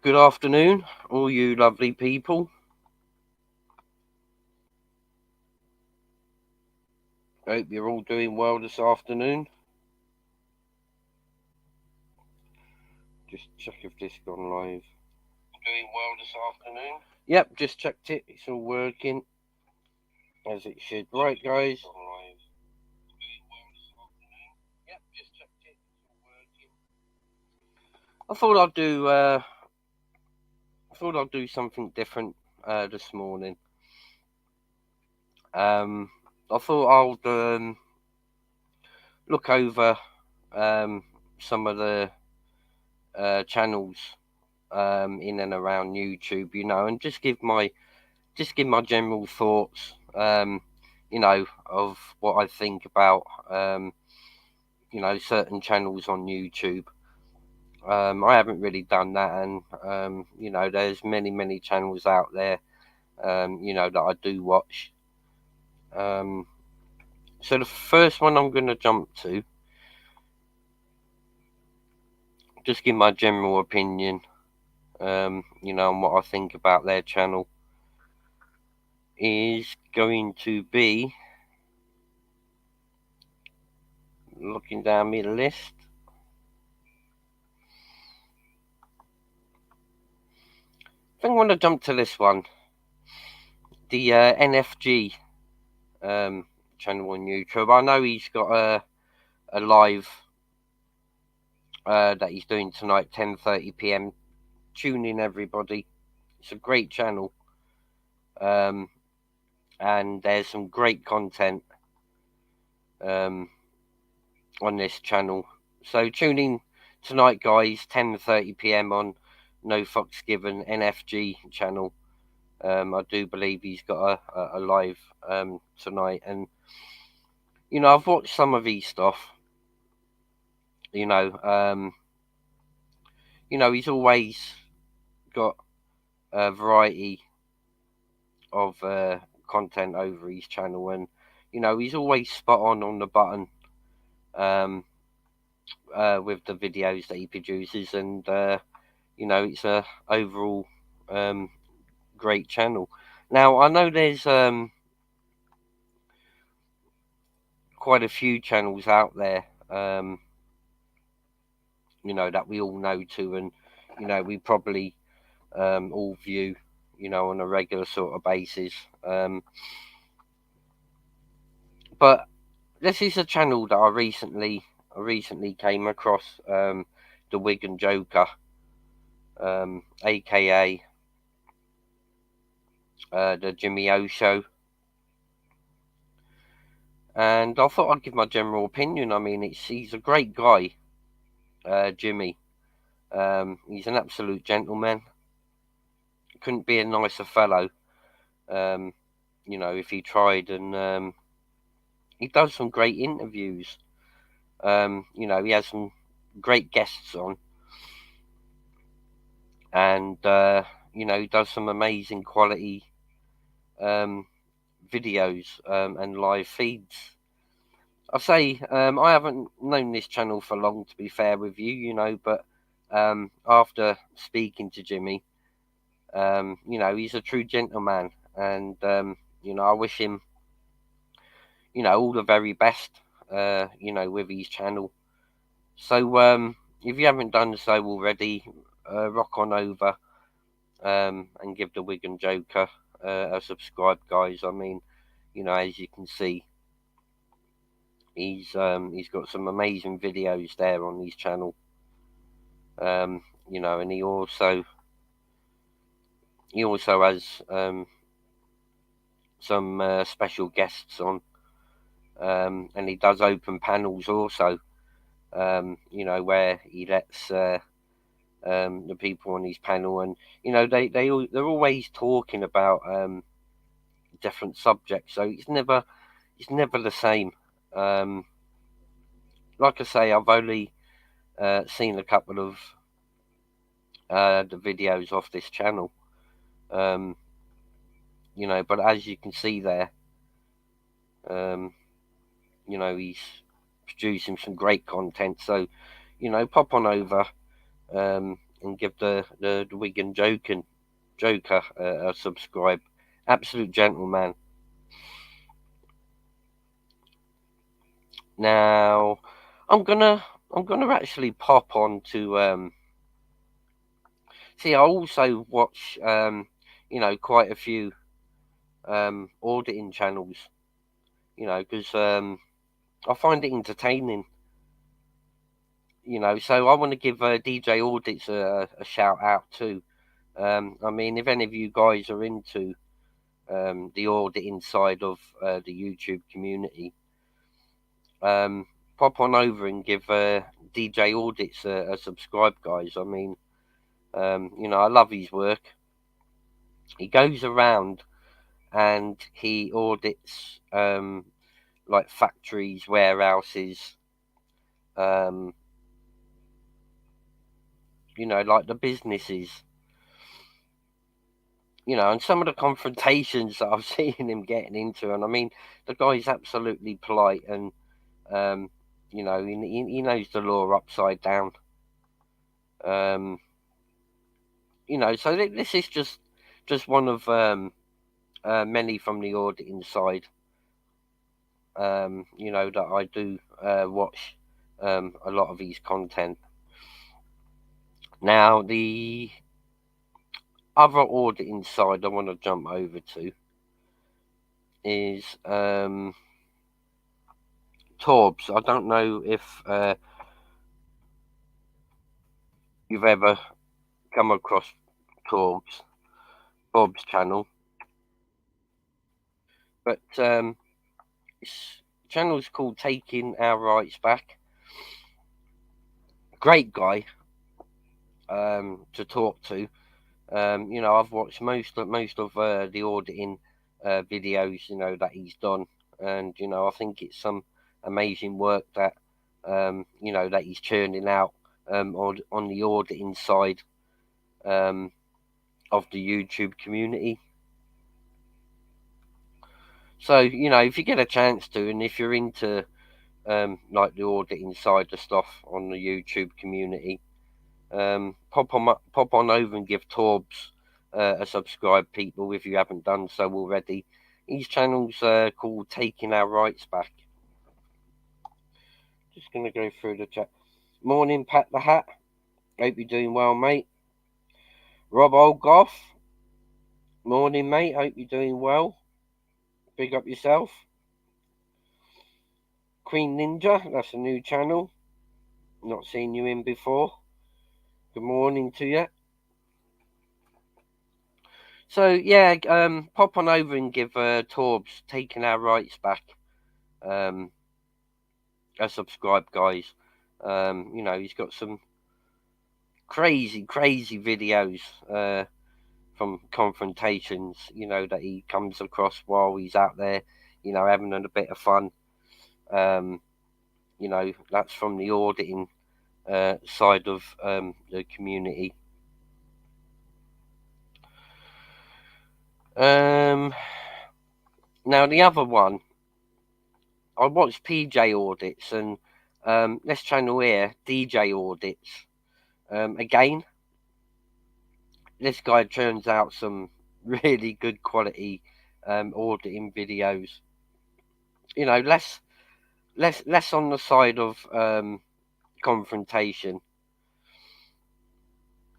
Good afternoon, all you lovely people. Hope you're all doing well this afternoon. Just check if this gone live. Doing well this afternoon? Yep, just checked it. It's all working as it should. Right, guys. Yep, just checked it. It's all working. I thought I'd do something different this morning. I thought I'll look over some of the channels in and around YouTube, and just give my general thoughts, of what I think about, certain channels on YouTube. I haven't really done that, and there's many channels out there, that I do watch. So the first one I'm going to jump to, just give my general opinion, on what I think about their channel, is going to be looking down my list. I think I want to jump to this one, the NFG channel on YouTube. I know he's got a live that he's doing tonight, 10:30 p.m. Tune in, everybody. It's a great channel, and there's some great content on this channel. So tune in tonight, guys, 10:30 p.m. on No Fucks Given NFG channel. I do believe he's got a live tonight, and I've watched some of his stuff. He's always got a variety of content over his channel, and he's always spot on the button with the videos that he produces, and it's a overall great channel. Now I know there's quite a few channels out there, that we all know too, and we probably all view, on a regular sort of basis. But this is a channel that I recently came across, the Wigan Joker, aka the Jimmy O Show, and I thought I'd give my general opinion. I mean, he's a great guy, Jimmy. He's an absolute gentleman. Couldn't be a nicer fellow. If he tried, and he does some great interviews. He has some great guests on, and he does some amazing quality videos and live feeds. I say, I haven't known this channel for long, to be fair with you, but after speaking to Jimmy, he's a true gentleman, and I wish him, all the very best, with his channel. So, if you haven't done so already, rock on over and give the Wigan Joker a subscribe, guys. I mean, as you can see, he's got some amazing videos there on his channel. And he also has some special guests on, and he does open panels also. Where he lets the people on his panel, and they're always talking about different subjects, so it's never the same. Like I say, I've only seen a couple of the videos off this channel, but as you can see there, he's producing some great content. So pop on over and give the Wigan Joker a subscribe. Absolute gentleman. Now, I'm gonna actually pop on to see. I also watch quite a few auditing channels. Because I find it entertaining. So I want to give DJ Audits a shout out too. I mean, if any of you guys are into the auditing side of the YouTube community, pop on over and give DJ Audits a subscribe, guys. I mean, I love his work. He goes around and he audits like factories, warehouses, um, like the businesses. And some of the confrontations that I've seen him getting into, and I mean, the guy's absolutely polite, and um, he knows the law upside down. So this is just one of many from the auditing side. That I do watch a lot of his content. Now, the other auditing side I want to jump over to is Torbs. I don't know if you've ever come across Bob's channel, but his channel's called Taking Our Rights Back. Great guy to talk to. I've watched most of the auditing videos that he's done, and I think it's some amazing work that that he's churning out on the auditing side of the YouTube community. So if you get a chance to, and if you're into like the auditing side of stuff on the YouTube community, pop on over and give Torbs a subscribe, people, if you haven't done so already. His channel's called Taking Our Rights Back. Just gonna go through the chat. Morning, Pat the Hat. Hope you're doing well, mate. Rob Oldgoff. Morning, mate. Hope you're doing well. Big up yourself. Queen Ninja. That's a new channel. Not seen you in before. Good morning to you. So yeah, pop on over and give Torbs Taking Our Rights Back a subscribe, guys. He's got some crazy videos from confrontations, that he comes across while he's out there, having a bit of fun. That's from the auditing side of the community. Now the other one, I watched PJ Audits, and this channel here, DJ Audits. Again, this guy churns out some really good quality auditing videos. Less on the side of confrontation.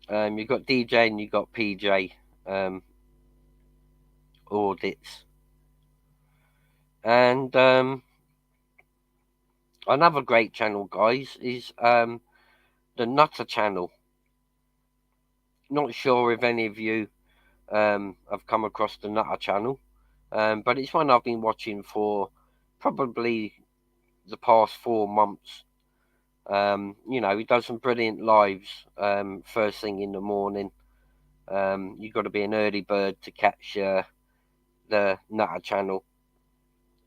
You've got DJ and you've got PJ Audits. And another great channel, guys, is the Nutter channel. Not sure if any of you have come across the Nutter channel, but it's one I've been watching for probably the past 4 months. He does some brilliant lives first thing in the morning. You've got to be an early bird to catch the Nutter channel.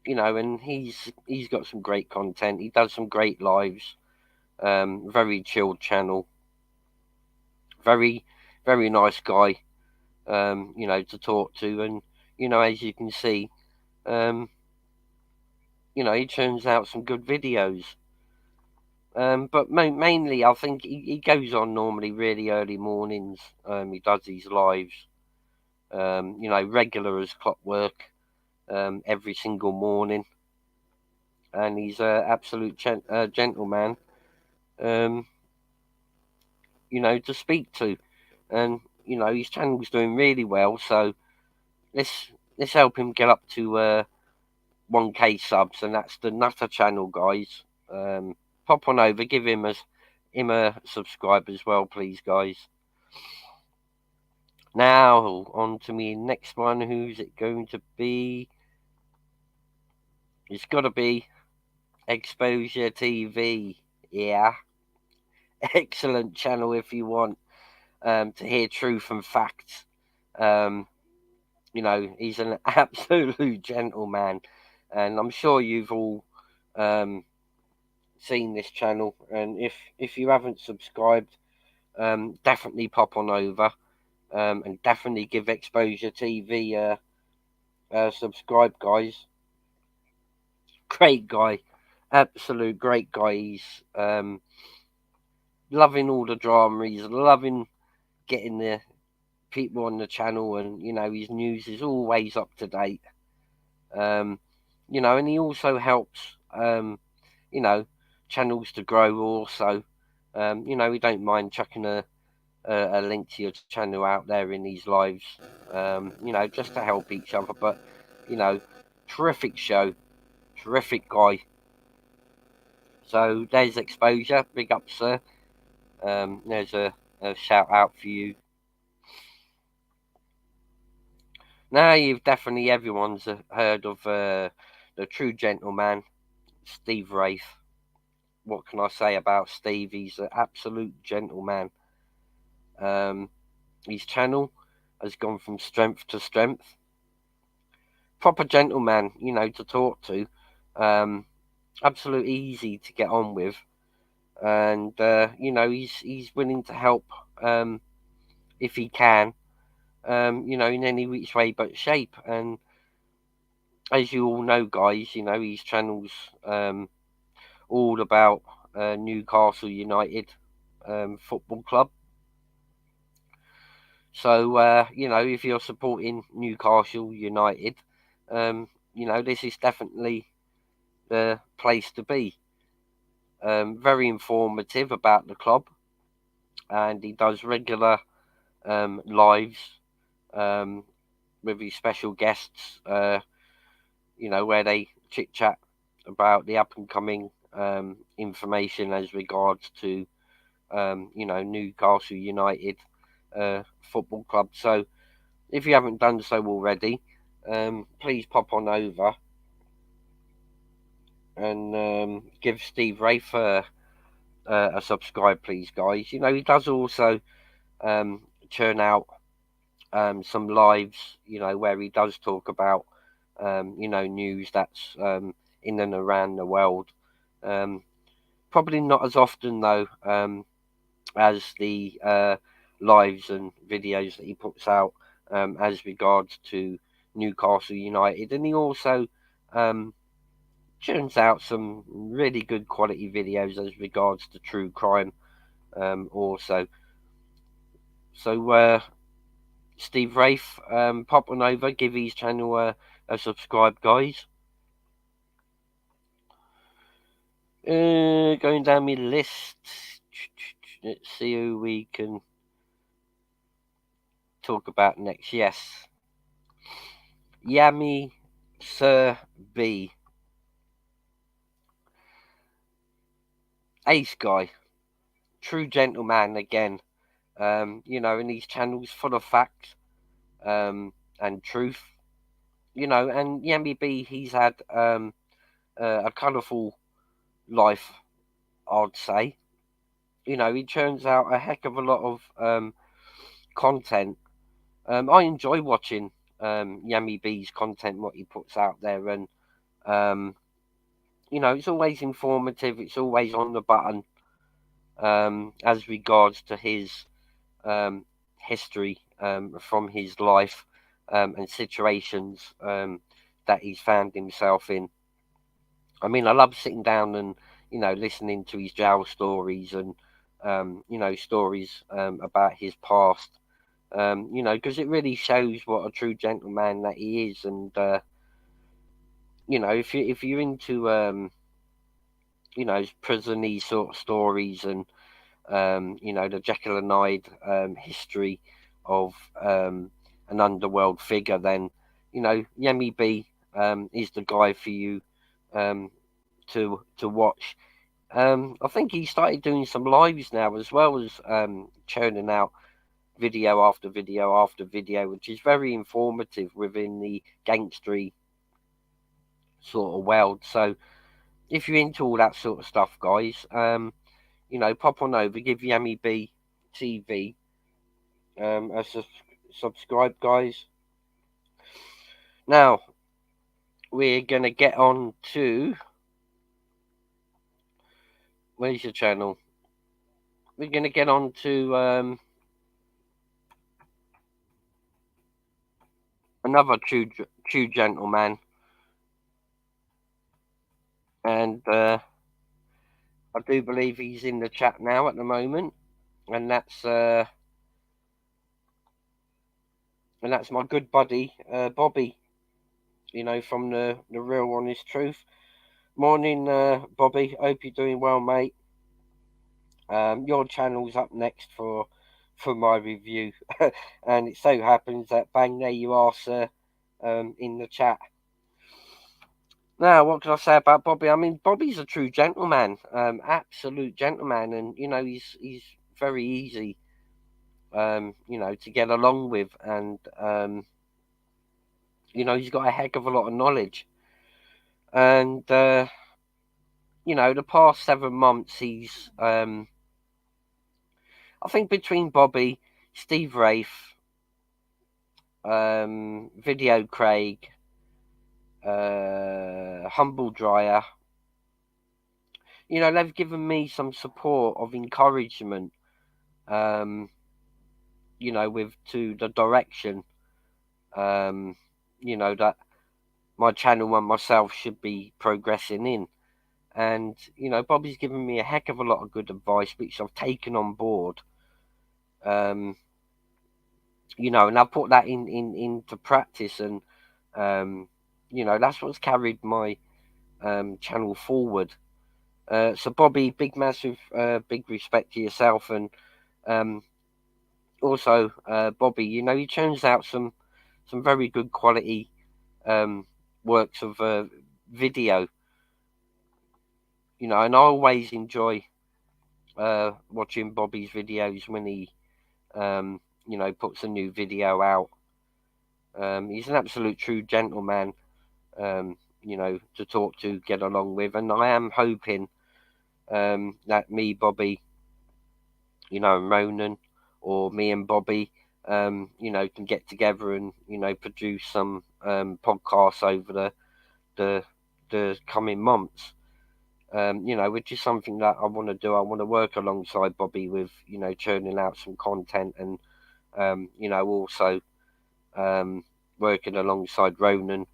And he's got some great content. He does some great lives. Very chilled channel. Very, very nice guy. To talk to, and as you can see, he turns out some good videos. But mainly, I think he goes on normally really early mornings. He does these lives, regular as clockwork, every single morning, and he's an absolute gentleman, um, to speak to, and his channel's doing really well. So let's help him get up to 1K subs, and that's the Nutter channel, guys. Pop on over, give him a subscribe as well, please, guys. Now on to me next one. Who's it going to be? It's got to be Exposure TV. Yeah, excellent channel if you want to hear truth and facts. He's an absolute gentleman, and I'm sure you've all seen this channel. And if you haven't subscribed, definitely pop on over, and definitely give Exposure TV a subscribe, guys. Great guy, absolute great guy. He's loving all the drama. He's loving getting the people on the channel, and his news is always up to date. And he also helps you know channels to grow. Also, we don't mind chucking a link to your channel out there in these lives. Just to help each other. But terrific show, terrific guy. So there's Exposure. Big up, sir. There's a shout out for you. Now you've definitely everyone's heard of the true gentleman, Steve Wraith. What can I say about Steve? He's an absolute gentleman. His channel has gone from strength to strength. Proper gentleman, to talk to. Absolutely easy to get on with, and he's willing to help if he can, in any which way but shape. And as you all know, guys, his channel's all about Newcastle United Football Club. So, if you're supporting Newcastle United, this is definitely the place to be. Very informative about the club, and he does regular lives with his special guests, where they chit chat about the up and coming information as regards to, Newcastle United Football Club. So if you haven't done so already, please pop on over and give Steve Wraith a subscribe, please, guys. He does also churn out some lives, where he does talk about, news that's in and around the world. Probably not as often, though, as the lives and videos that he puts out as regards to Newcastle United. And he also churns out some really good quality videos as regards to true crime also. So, Steve Wraith, pop on over, give his channel a subscribe, guys. Going down my list, let's see who we can talk about next. Yes, Yami Sir B. Ace guy, true gentleman again. And his channel's full of facts and truth. And Yami B, he's had a colourful life, I'd say. He churns out a heck of a lot of content. I enjoy watching Yami B's content, what he puts out there, and it's always informative. It's always on the button as regards to his history from his life and situations that he's found himself in. I mean, I love sitting down and listening to his jail stories and stories about his past. Because it really shows what a true gentleman that he is. And if you're into prison-y sort of stories and the Jekyll and Hyde history of an underworld figure, then Yemi B is the guy for you um, to watch. I think he started doing some lives now as well as churning out video after video after video, which is very informative within the gangstery sort of world. So if you're into all that sort of stuff, guys, pop on over, give Yami B TV a subscribe, guys. Now we're gonna get on to where's your channel? We're gonna get on to another true gentleman, and I do believe he's in the chat now at the moment, and that's my good buddy Bobby. From the Real Honest Truth. Morning, Bobby. Hope you're doing well, mate. Your channel's up next for my review, and it so happens that bang, there you are, sir, in the chat. Now, what can I say about Bobby? I mean, Bobby's a true gentleman, absolute gentleman, and he's very easy, to get along with, and he's got a heck of a lot of knowledge, and the past 7 months he's I think between Bobby, Steve Rafe, Video Craig, Humble Dryer, they've given me some support of encouragement, with to the direction, that my channel and myself should be progressing in. And, Bobby's given me a heck of a lot of good advice, which I've taken on board. And I've put that into practice, and that's what's carried my channel forward. So Bobby, big massive big respect to yourself, and also Bobby, he churns out some very good quality works of video, and I always enjoy watching Bobby's videos when he puts a new video out. He's an absolute true gentleman, to talk to, get along with, and I am hoping that me, Bobby, Ronan, or me and Bobby, can get together and produce some podcasts over the coming months. Which is something that I want to do. I want to work alongside Bobby with, churning out some content, and also working alongside Ronan,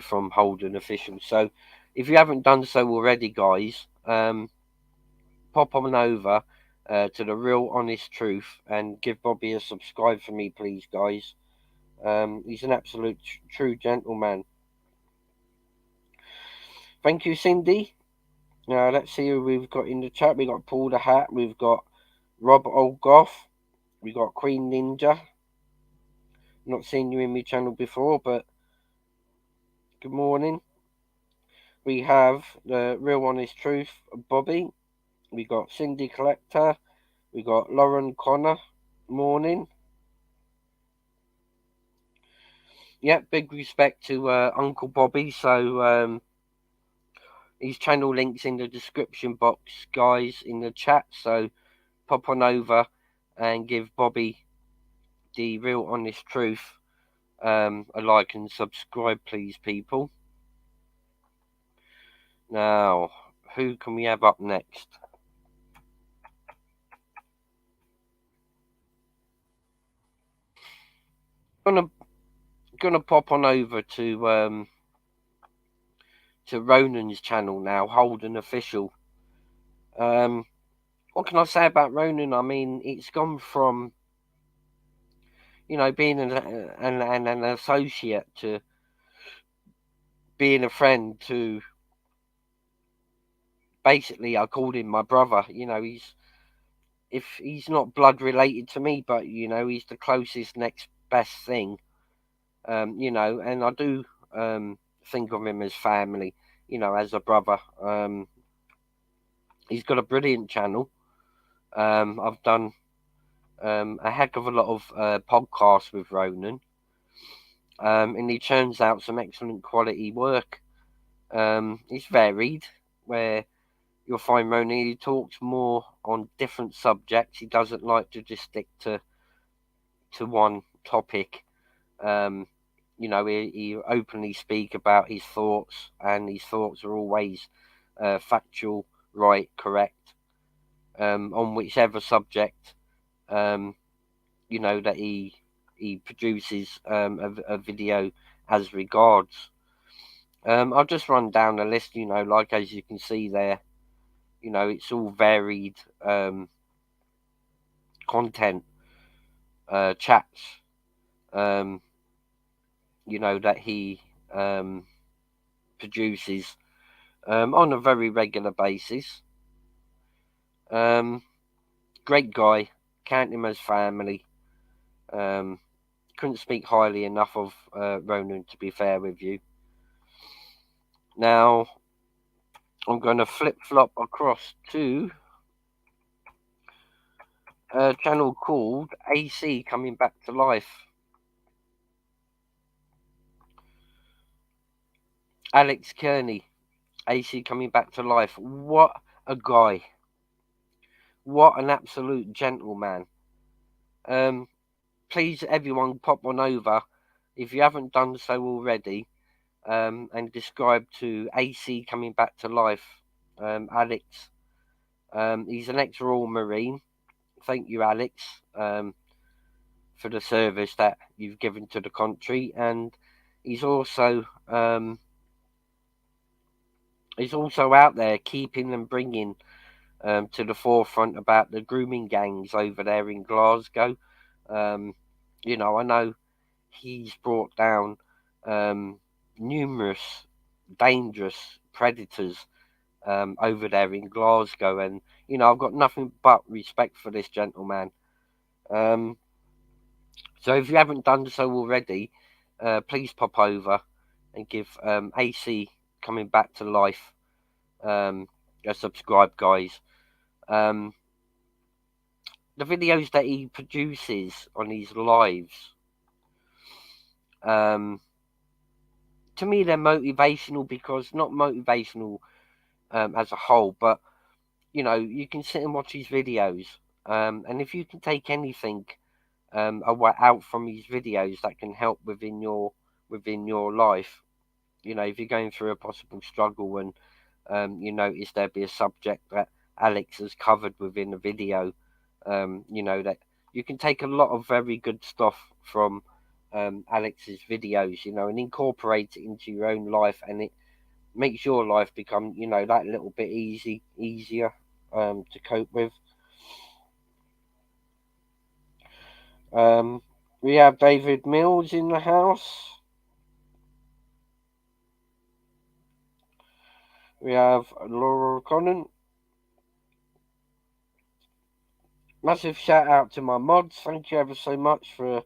from Holden Official. So if you haven't done so already, guys, pop on over to the Real Honest Truth and give Bobby a subscribe for me, please, guys. He's an absolute true gentleman. Thank you, Cindy. Now let's see who we've got in the chat. We got Paul the Hat. We've got Rob Olgoff. We got Queen Ninja. Not seen you in my channel before, but good morning. We have the Real Honest Truth, Bobby. We got Cindy Collector. We got Lauren Connor. Morning. Yeah, big respect to Uncle Bobby. So his channel links in the description box, guys, in the chat. So pop on over and give Bobby, the Real Honest Truth, a like and subscribe, please, people. Now, who can we have up next? Gonna pop on over to Ronan's channel now, Holden Official. What can I say about Ronan? I mean, it's gone from, being an associate to being a friend to basically I called him my brother. He's not blood related to me, but he's the closest next best thing. And I do think of him as family. As a brother. He's got a brilliant channel. I've done a heck of a lot of podcasts with Ronan, and he churns out some excellent quality work. It's varied, where you'll find Ronan, he talks more on different subjects. He doesn't like to just stick to one topic. He openly speak about his thoughts, and his thoughts are always factual, right, correct, on whichever subject, that he produces a video as regards. I'll just run down a list, like as you can see there, it's all varied content, chats, that he produces on a very regular basis. Great guy, count him as family. Couldn't speak highly enough of Ronan, to be fair with you. Now, I'm going to flip-flop across to a channel called AC Coming Back to Life. Alex Kearney, AC Coming Back to Life. What a guy. What an absolute gentleman. Please, everyone, pop on over if you haven't done so already, and describe to AC Coming Back to Life, Alex. He's an ex-Royal Marine. Thank you, Alex, for the service that you've given to the country, and he's also out there keeping and bringing to the forefront about the grooming gangs over there in Glasgow. I know he's brought down numerous dangerous predators over there in Glasgow, and I've got nothing but respect for this gentleman. So if you haven't done so already, please pop over and give AC Coming Back to Life a subscribe, guys. The videos that he produces on his lives, to me, they're motivational, because not motivational as a whole, but you can sit and watch his videos, and if you can take anything out from his videos that can help within your life, if you're going through a possible struggle, and you notice there be a subject that Alex has covered within a video, that you can take a lot of very good stuff from Alex's videos, and incorporate it into your own life, and it makes your life become, that little bit easier to cope with. We have David Mills in the house. We have Laura Conant. Massive shout out to my mods. Thank you ever so much for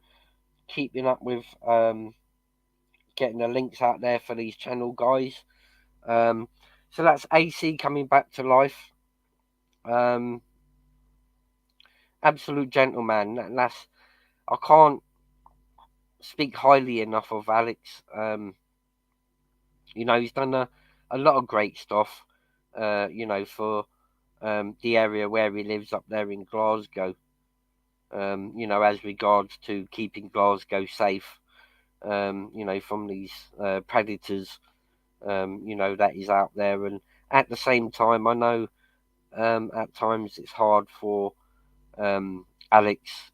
keeping up with getting the links out there for these channel guys. So that's AC Coming Back to Life. Absolute gentleman. I can't speak highly enough of Alex. He's done a lot of great stuff. For the area where he lives up there in Glasgow. As regards to keeping Glasgow safe. From these predators. That is out there, and at the same time, I know at times it's hard for Alex.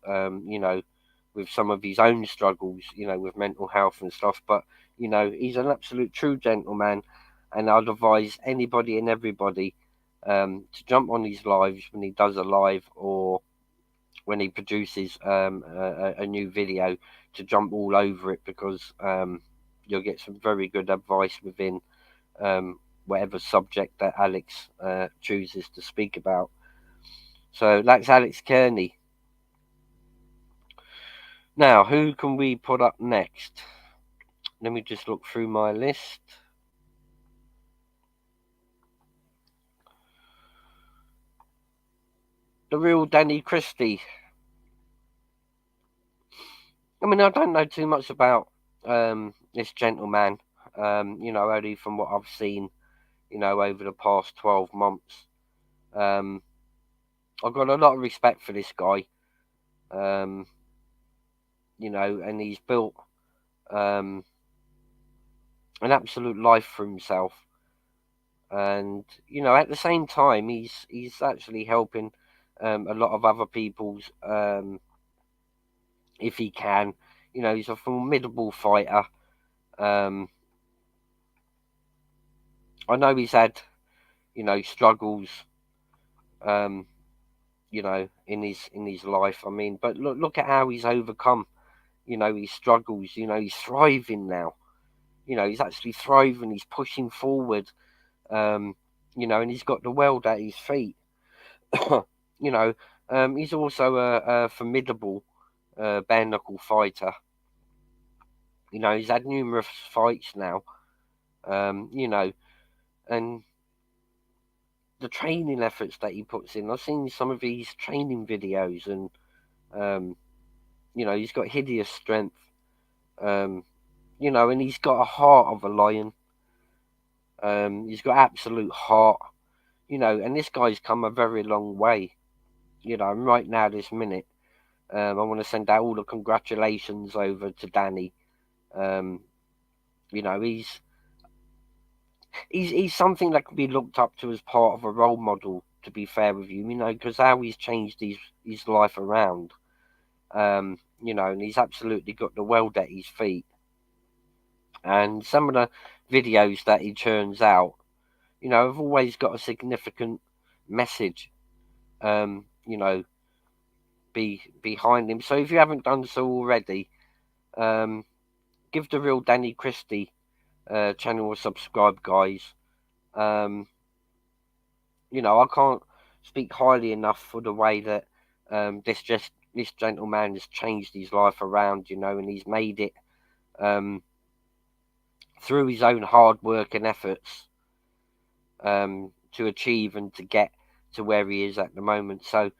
With some of his own struggles, with mental health and stuff. But he's an absolute true gentleman, and I'd advise anybody and everybody to jump on his lives when he does a live, or when he produces a new video, to jump all over it, because you'll get some very good advice within whatever subject that Alex chooses to speak about. So that's Alex Kearney. Now, who can we put up next? Let me just look through my list. The real Danny Christie. I mean, I don't know too much about this gentleman, only from what I've seen, over the past 12 months. I've got a lot of respect for this guy, and he's built an absolute life for himself. And, at the same time, he's actually helping a lot of other people's, if he can. He's a formidable fighter. I know he's had, struggles, in his life. I mean, but look at how he's overcome, his struggles. He's thriving now. He's actually thriving. He's pushing forward. And he's got the world at his feet. He's also a formidable bare knuckle fighter. He's had numerous fights now. And the training efforts that he puts in. I've seen some of his training videos, and he's got hideous strength. And he's got a heart of a lion. He's got absolute heart. And this guy's come a very long way. Right now, this minute, I want to send out all the congratulations over to Danny. He's something that can be looked up to as part of a role model, to be fair with you, because how he's changed his life around, and he's absolutely got the world at his feet. And some of the videos that he churns out, have always got a significant message, behind him. So if you haven't done so already, give the real Danny Christie channel a subscribe, guys. I can't speak highly enough for the way that this gentleman has changed his life around, and he's made it through his own hard work and efforts to achieve and to get to where he is at the moment. So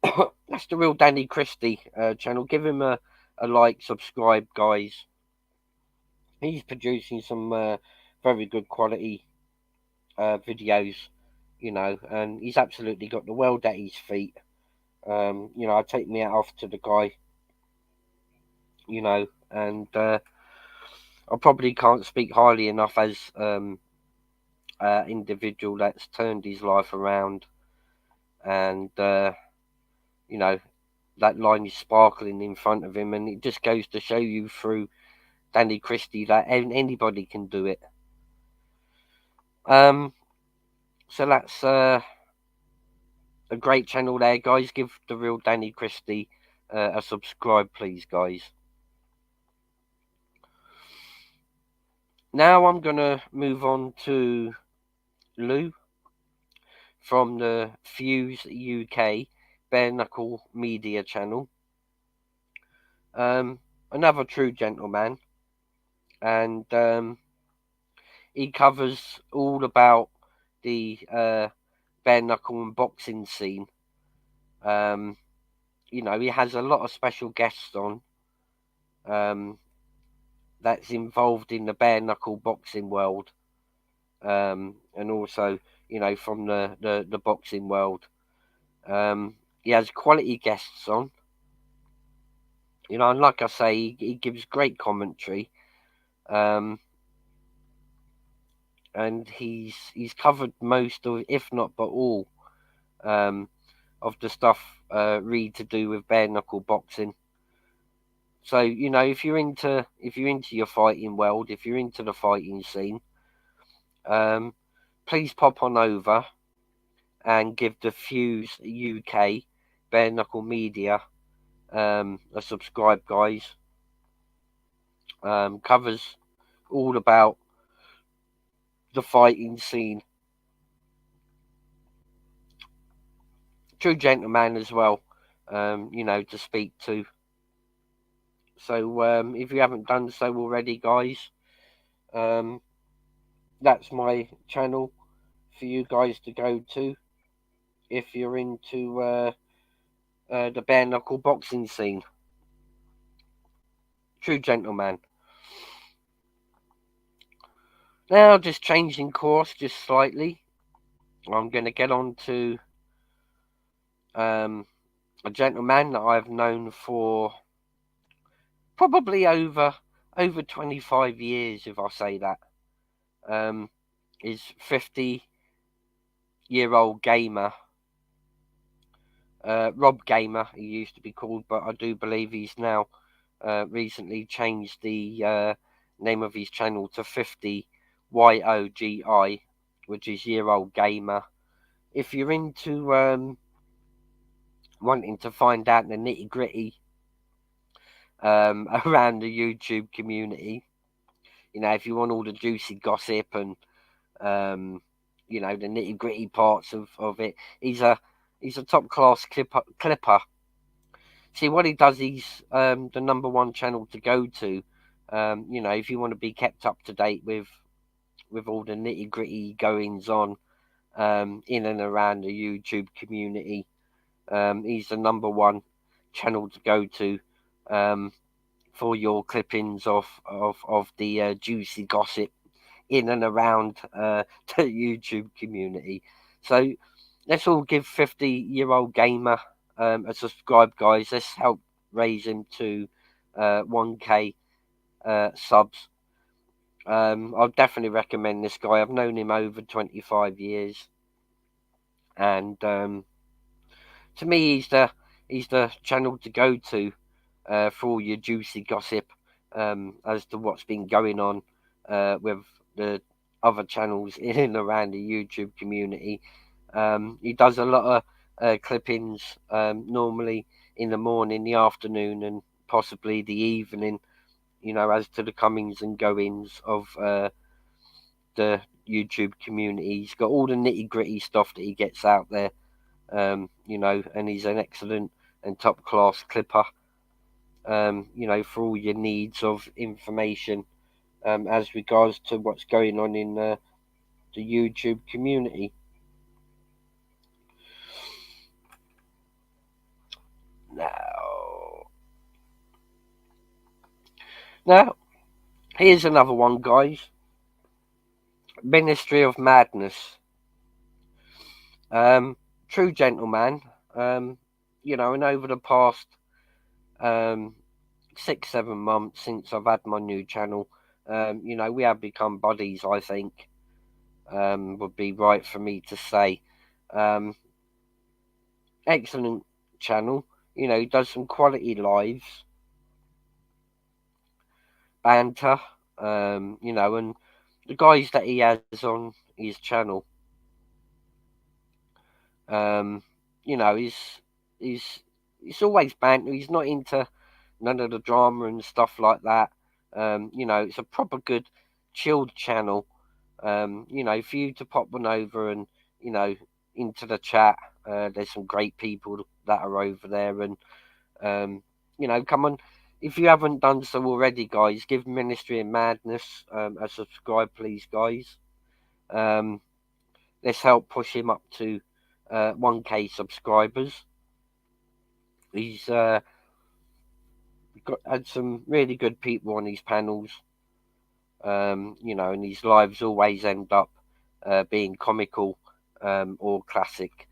that's the real Danny Christie channel. Give him a like, subscribe, guys. He's producing some very good quality videos, and he's absolutely got the world at his feet. I take me hat off to the guy, and I probably can't speak highly enough as individual that's turned his life around, and that line is sparkling in front of him, and it just goes to show you through Danny Christie that anybody can do it. So that's a great channel there, guys. Give the real Danny Christie a subscribe, please, guys. Now I'm gonna move on to Lou from the Fuse UK Bare Knuckle Media channel. Another true gentleman, and he covers all about the bare knuckle and boxing scene. He has a lot of special guests on that's involved in the bare knuckle boxing world, and also from the boxing world. He has quality guests on, and like I say, he gives great commentary, and he's covered most of, if not but all, of the stuff really to do with bare knuckle boxing. So if you're into your fighting world, if you're into the fighting scene, please pop on over and give the Fuse UK Bare Knuckle Media a subscribe, guys. Covers all about the fighting scene. True gentleman as well, to speak to. So if you haven't done so already, guys, that's my channel for you guys to go to if you're into the bare knuckle boxing scene. True gentleman. Now, just changing course just slightly. I'm going to get on to a gentleman that I've known for probably over 25 years, if I say that. Is 50-year-old gamer. Rob Gamer, he used to be called, but I do believe he's now recently changed the name of his channel to 50YOGI, which is Year Old Gamer. If you're into wanting to find out the nitty gritty around the YouTube community, if you want all the juicy gossip and the nitty gritty parts of it, he's a top class clipper. See, what he does, he's the #1 channel to go to. If you want to be kept up to date with all the nitty gritty goings on in and around the YouTube community, he's the #1 channel to go to for your clippings of the juicy gossip in and around the YouTube community. So let's all give 50-year-old gamer a subscribe, guys. Let's help raise him to 1K subs. I'll definitely recommend this guy. I've known him over 25 years, and to me, he's the channel to go to for all your juicy gossip as to what's been going on with the other channels in and around the YouTube community. He does a lot of clippings normally in the morning, the afternoon, and possibly the evening, as to the comings and goings of the YouTube community. He's got all the nitty gritty stuff that he gets out there, and he's an excellent and top class clipper, for all your needs of information as regards to what's going on in the YouTube community. Now, here's another one, guys. Ministry of Madness. True gentleman. And over the past 6-7 months since I've had my new channel, we have become buddies, I think, would be right for me to say. Excellent channel. He does some quality lives, banter, and the guys that he has on his channel, he's always banter. He's not into none of the drama and stuff like that. It's a proper good chilled channel. For you to pop one over and into the chat. There's some great people that are over there, and come on. If you haven't done so already, guys, give Ministry of Madness a subscribe, please, guys. Let's help push him up to 1K subscribers. He's had some really good people on his panels, and his lives always end up being comical or classic.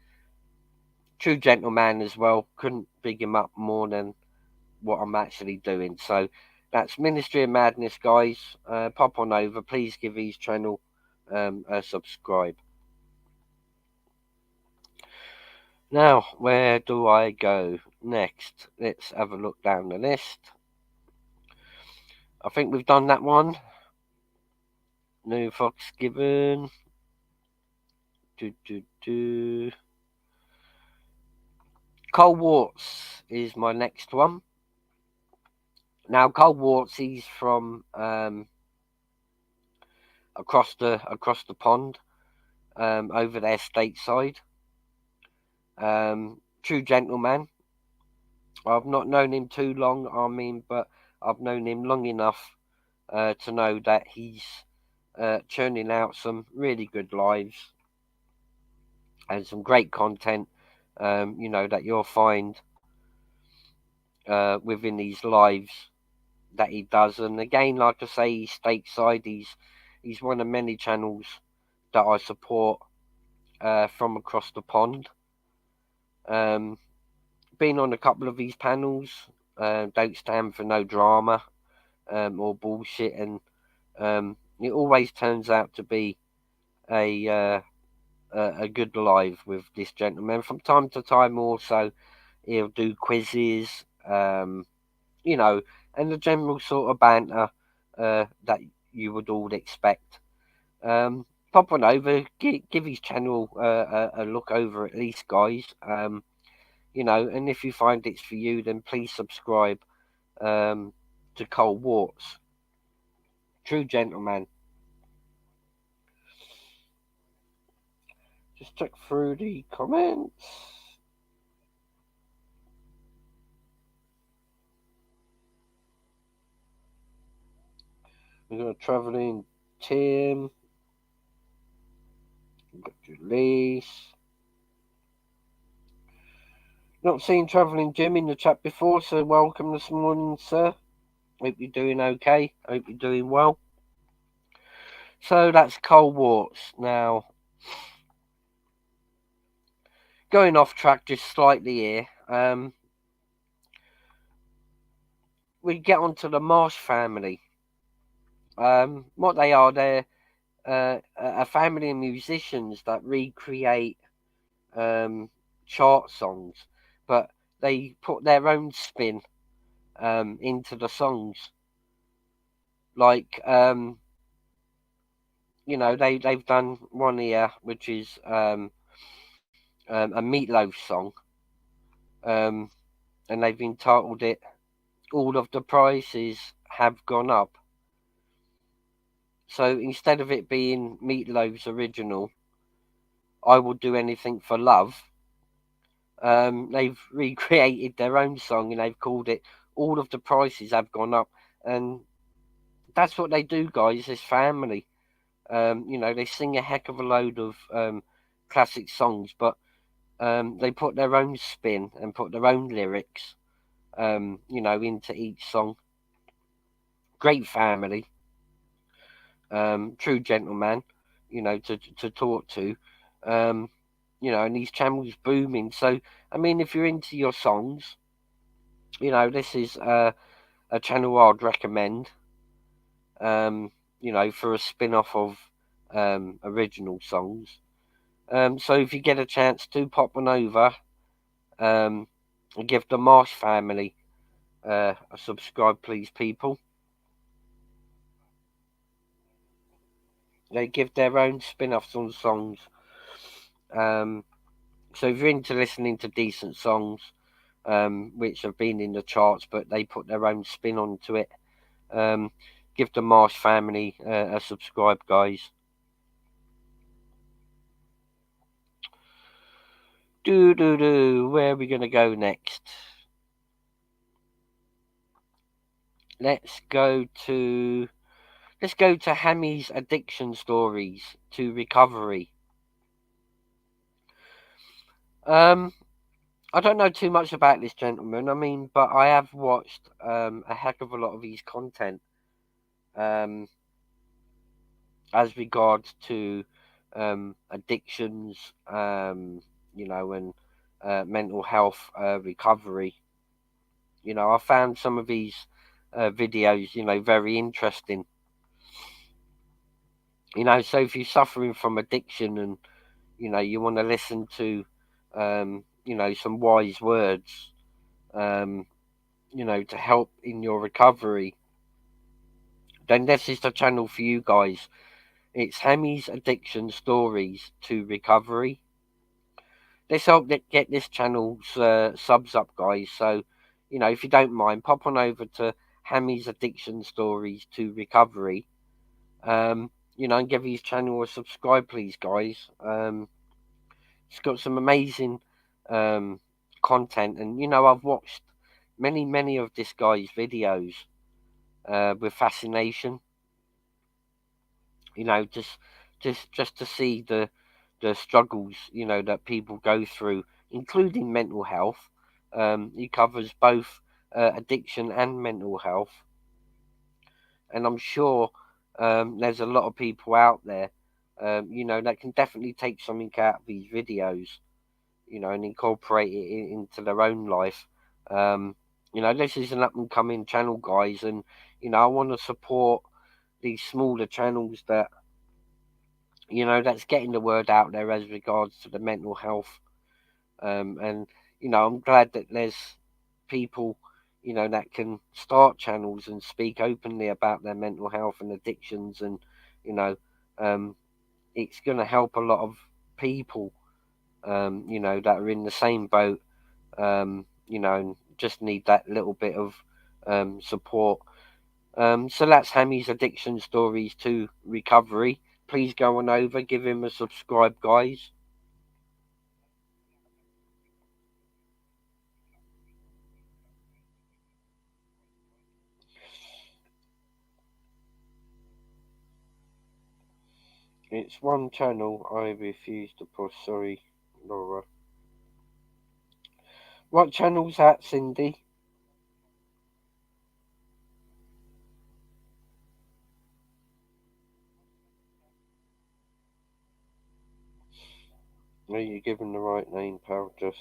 True gentleman as well. Couldn't big him up more than what I'm actually doing. So that's Ministry of Madness, guys. Pop on over. Please give his channel a subscribe. Now, where do I go next? Let's have a look down the list. I think we've done that one. New Fox Given. Cole Warts is my next one. Now, Cole Warts, he's from across the pond, over there stateside. True gentleman. I've not known him too long, I mean, but I've known him long enough to know that he's churning out some really good lives and some great content, that you'll find within these lives that he does. And again, like I say, he's stateside. He's one of many channels that I support from across the pond. Been on a couple of these panels. Don't stand for no drama or bullshit, and it always turns out to be a good live with this gentleman. From time to time, also he'll do quizzes, and the general sort of banter that you would all expect. Pop on over, give his channel a look over at least, guys. And if you find it's for you, then please subscribe to Cole Warts. True gentleman. Just check through the comments. We've got Travelling Tim. We've got Julisse. Not seen Travelling Jim in the chat before, so welcome this morning, sir. Hope you're doing okay. Hope you're doing well. So that's Cole Warts. Now, going off track just slightly here. We get onto the Marsh family. What they are, they're a family of musicians that recreate chart songs, but they put their own spin into the songs. Like they've done one here, which is a Meatloaf song, and they've entitled it "All of the Prices Have Gone Up." So instead of it being Meatloaf's original, "I Will Do Anything for Love," they've recreated their own song and they've called it "All of the Prices Have Gone Up." And that's what they do, guys. This family, they sing a heck of a load of classic songs, but they put their own spin and put their own lyrics, into each song. Great family. True gentleman, to talk to. And these channels booming. So, I mean, if you're into your songs, this is a channel I'd recommend. For a spin-off of original songs. So if you get a chance to pop on over and give the Marsh family a subscribe, please, people. They give their own spin-offs on songs. So if you're into listening to decent songs, which have been in the charts, but they put their own spin onto it, give the Marsh family a subscribe, guys. Where are we going to go next? Let's go to Hammy's addiction stories to recovery. I don't know too much about this gentleman. I mean, but I have watched a heck of a lot of his content as regards to addictions, and mental health recovery. I found some of these videos, very interesting. So if you're suffering from addiction and, you want to listen to, some wise words, to help in your recovery, then this is the channel for you guys. It's Hammy's Addiction Stories to Recovery. let's help get this channel's subs up, guys. So, if you don't mind, pop on over to Hammy's Addiction Stories to Recovery. And give his channel a subscribe, please, guys. It's got some amazing um, content, and I've watched many of this guy's videos with fascination. Just to see the struggles that people go through, including mental health. He covers both addiction and mental health, and I'm sure there's a lot of people out there, that can definitely take something out of these videos, and incorporate it into their own life. This is an up and coming channel, guys, and I want to support these smaller channels that's getting the word out there as regards to the mental health. And I'm glad that there's people, that can start channels and speak openly about their mental health and addictions, and you know, um, it's going to help a lot of people, that are in the same boat, and just need that little bit of support. So that's Hammy's Addiction Stories to Recovery. Please go on over, give him a subscribe, guys. It's one channel I refuse to push. Sorry, Laura. What channel's that, Cindy? No, you're giving the right name, pal. Just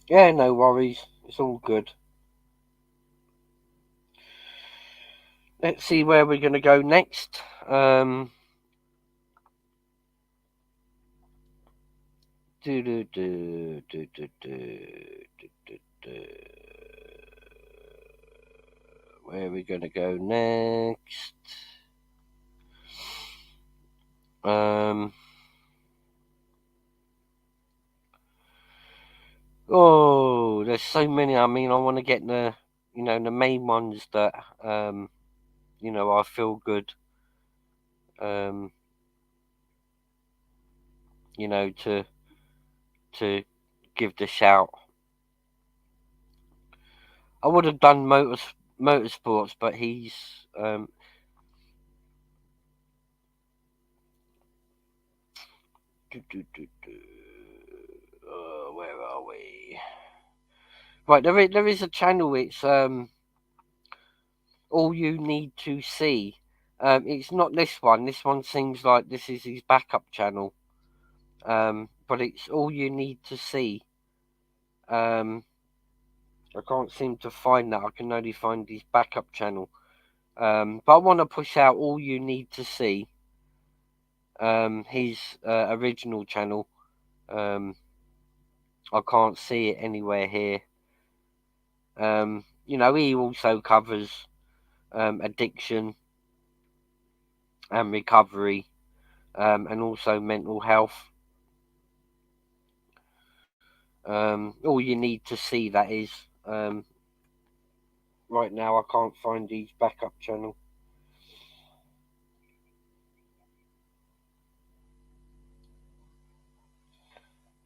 yeah, no worries. It's all good. Let's see where we're gonna go next. Do do do do do do do do. Do. Where are we gonna go next? Um. Oh, there's so many. I mean, I want to get the main ones that I feel good. Um, to give the shout. I would have done motorsports, but he's do, do, do, do. Where are we? Right, there is a channel. It's all you need to see. It's not this one. This one seems like this is his backup channel. But it's all you need to see. Um, I can't seem to find that. I can only find his backup channel. But I want to push out all you need to see. His original channel. Um, I can't see it anywhere here. He also covers addiction and recovery, and also mental health. All you need to see, that is. Right now, I can't find his backup channel.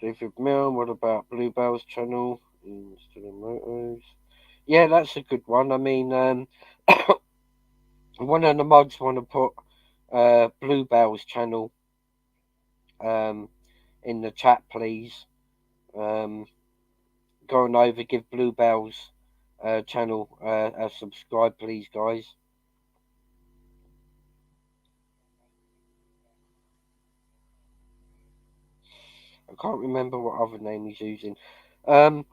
David Milne, what about Bluebell's channel? Instead of Motos. Yeah, that's a good one. I mean, one of the mods want to put Bluebell's channel um, in the chat, please. Um, go on over, give Bluebell's channel a subscribe, please, guys. I can't remember what other name he's using. Um,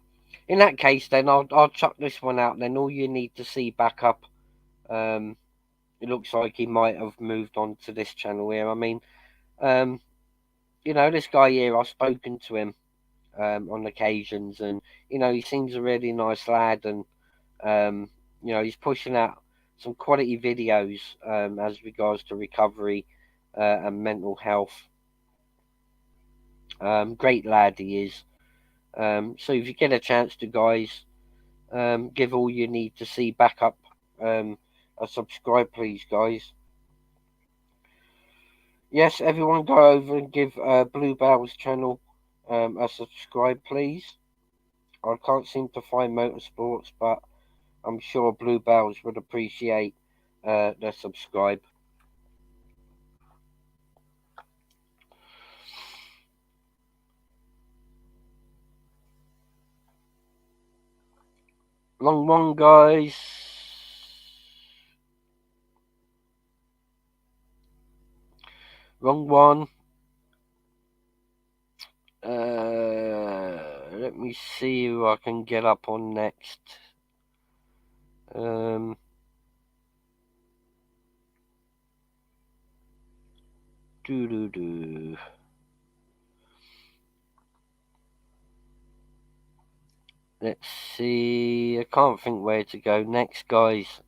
in that case, then I'll chuck this one out. Then all you need to see back up. Um, it looks like he might have moved on to this channel here. I mean, um, this guy here, I've spoken to him on occasions, and he seems a really nice lad, and um, He's pushing out some quality videos as regards to recovery and mental health. Great lad he is. So if you get a chance to, guys, give all you need to see back up a subscribe, please, guys. Yes, everyone go over and give Bluebell's channel a subscribe, please. I can't seem to find Motorsports, but I'm sure Bluebells would appreciate the subscribe. Long one, guys. Wrong one. Let me see who I can get up on next. Do. Let's see. I can't think where to go next, guys.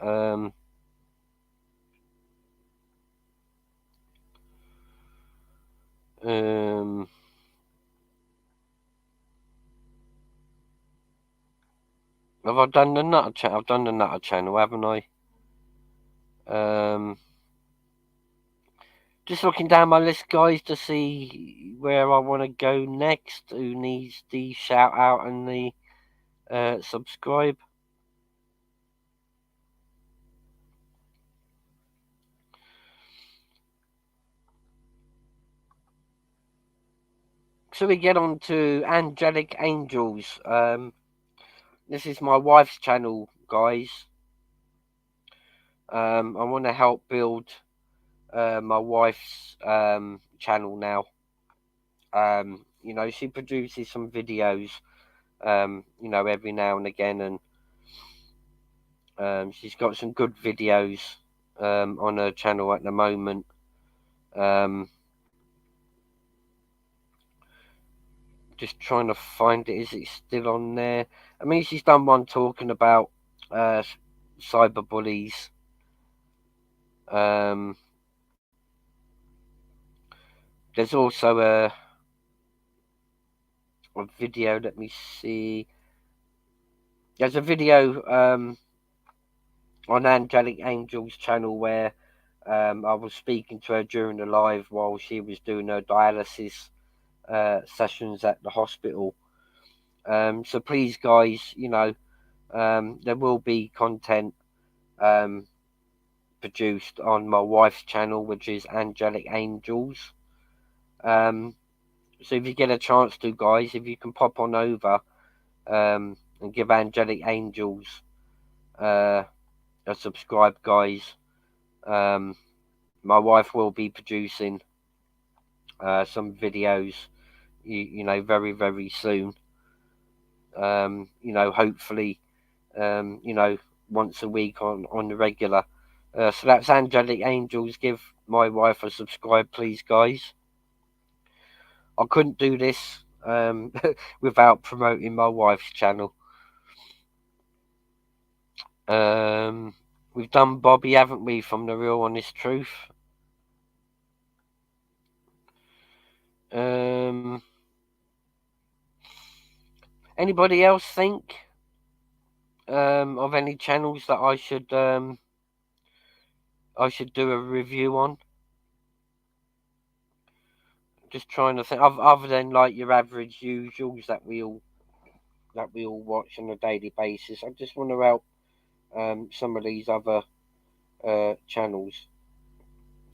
Have I done the Nutter channel? I've done the Nutter channel, haven't I? Just looking down my list, guys, to see where I want to go next. Who needs the shout out and the subscribe? So we get on to Angelic Angels. This is my wife's channel, guys. I want to help build my wife's channel now. She produces some videos, every now and again, and she's got some good videos on her channel at the moment. Just trying to find it. Is it still on there? I mean, she's done one talking about cyberbullies. There's also a video. Let me see. There's a video on Angelic Angel's channel where I was speaking to her during the live while she was doing her dialysis sessions at the hospital. So please, guys, there will be content produced on my wife's channel, which is Angelic Angels. So if you get a chance to, guys, if you can pop on over and give Angelic Angels a subscribe, guys. My wife will be producing some videos, very, very soon. Hopefully, once a week on the regular. So that's Angelic Angels. Give my wife a subscribe, please, guys. I couldn't do this without promoting my wife's channel. We've done Bobby, haven't we, from The Real Honest Truth? Anybody else think of any channels that I should do a review on? Just trying to think, other than like your average usuals that we all watch on a daily basis. I just want to help some of these other channels,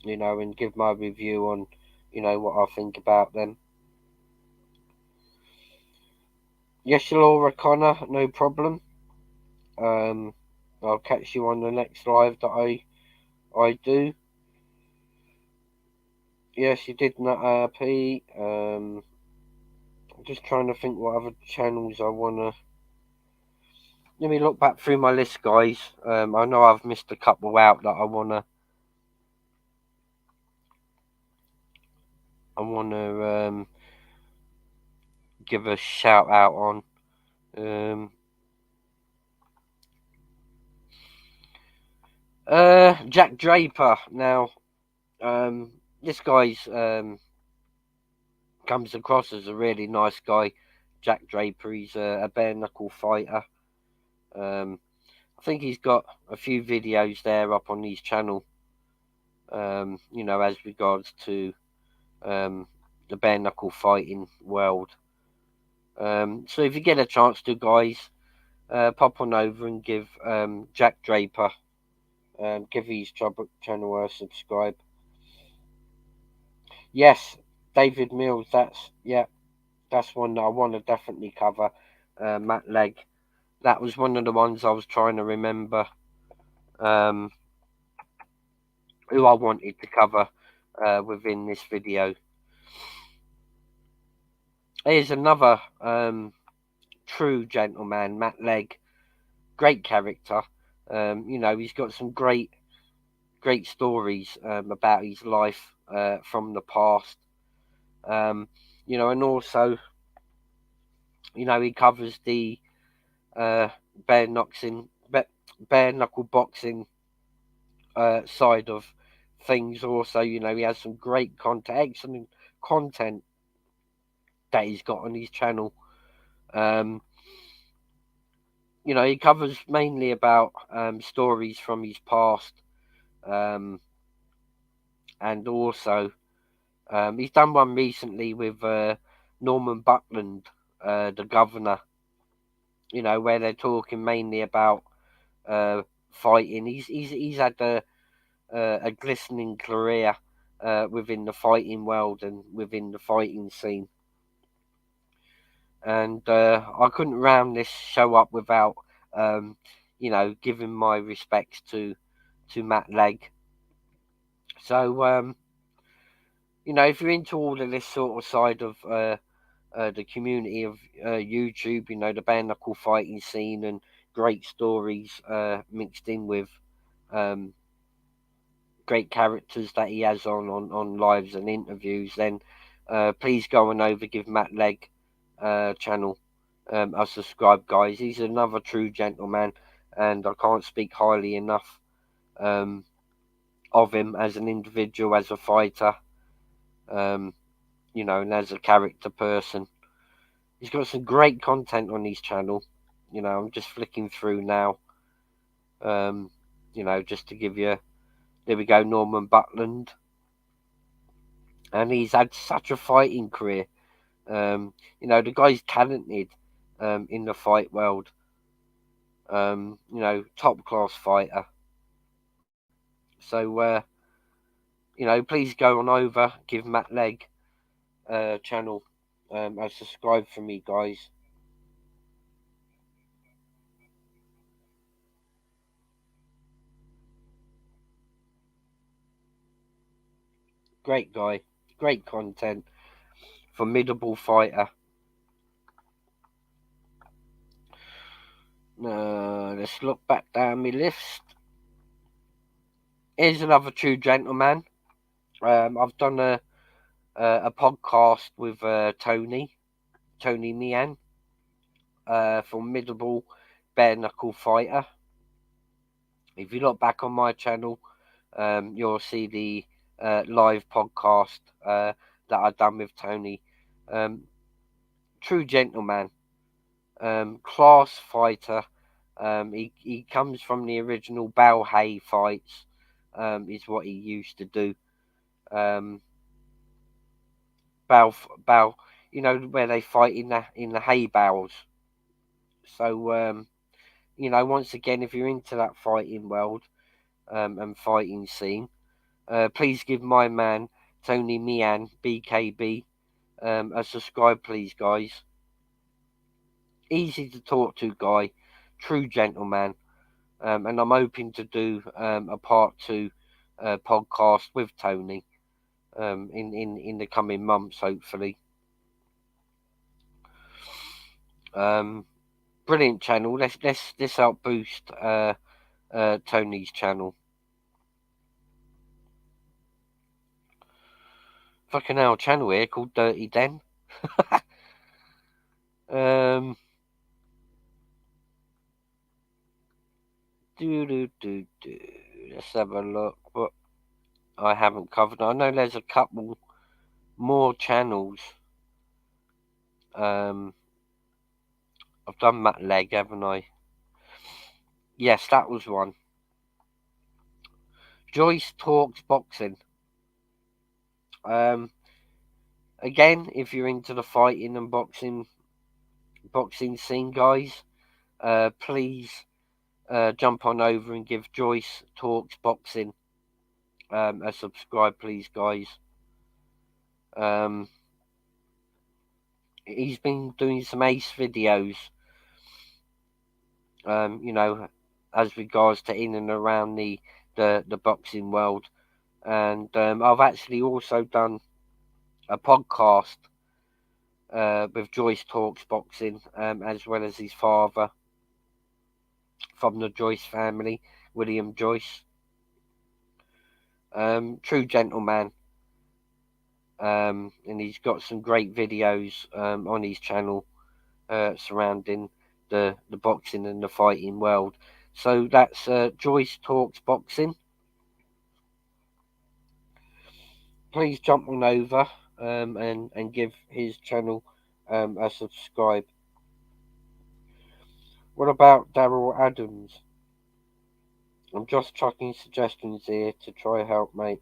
and give my review on, what I think about them. Yes, Laura Connor, no problem. I'll catch you on the next live that I do. Yes, you did not P. I'm just trying to think what other channels I wanna. Let me look back through my list, guys. I know I've missed a couple out that I wanna give a shout out on. Jack Draper. Now, this guy's comes across as a really nice guy. Jack Draper. He's a bare knuckle fighter. I think he's got a few videos there up on his channel. As regards to the bare knuckle fighting world. So if you get a chance to, guys, pop on over and give Jack Draper, give his channel a subscribe. Yes, David Mills. That's one that I want to definitely cover. Matt Legg. That was one of the ones I was trying to remember. Who I wanted to cover within this video. Here's another true gentleman, Matt Legg. Great character. He's got some great stories about his life from the past. And also, he covers the bare knuckle boxing side of things. Also, he has some great excellent content that he's got on his channel. He covers mainly about stories from his past, and also he's done one recently with Norman Buckland, the governor. Where they're talking mainly about fighting. He's had a glistening career within the fighting world and within the fighting scene. And I couldn't round this show up without, giving my respects to Matt Legg. So, if you're into all of this sort of side of the community of YouTube, the bare knuckle fighting scene and great stories mixed in with great characters that he has on lives and interviews, then please go on over, give Matt Legg channel a subscribe, guys. He's another true gentleman, and I can't speak highly enough of him as an individual, as a fighter, and as a character person. He's got some great content on his channel. I'm just flicking through now. Just to give you, there we go, Norman Buckland. And he's had such a fighting career. The guy's talented in the fight world. Top class fighter. So, please go on over, give Matt Legg channel a subscribe for me, guys. Great guy, great content, formidable fighter. Let's look back down my list. Here's another true gentleman. I've done a podcast with Tony Meehan, formidable bare knuckle fighter. If you look back on my channel, you'll see the live podcast that I've done with Tony. True gentleman, class fighter. He comes from the original Balhae fights, is what he used to do. Bal, where they fight in the hay bales. So, once again, if you're into that fighting world and fighting scene, please give my man Tony Meehan, BKB, a subscribe, please, guys. Easy to talk to guy, true gentleman, and I'm hoping to do a part 2 podcast with Tony in the coming months, hopefully. Brilliant channel. Let's help boost Tony's channel. Fucking hell, channel here called Dirty Den. Do. let's have a look. But I haven't covered. I know there's a couple more channels. I've done Matt Leg, haven't I? Yes, that was one. Joyce Talks Boxing. Again, if you're into the fighting and boxing scene, guys, please jump on over and give Joyce Talks Boxing a subscribe, please, guys. He's been doing some ace videos, as regards to in and around the boxing world. And I've actually also done a podcast with Joyce Talks Boxing, as well as his father from the Joyce family, William Joyce. True gentleman. And he's got some great videos on his channel surrounding the boxing and the fighting world. So that's Joyce Talks Boxing. Please jump on over and give his channel a subscribe. What about Daryl Adams? I'm just chucking suggestions here to try help, mate.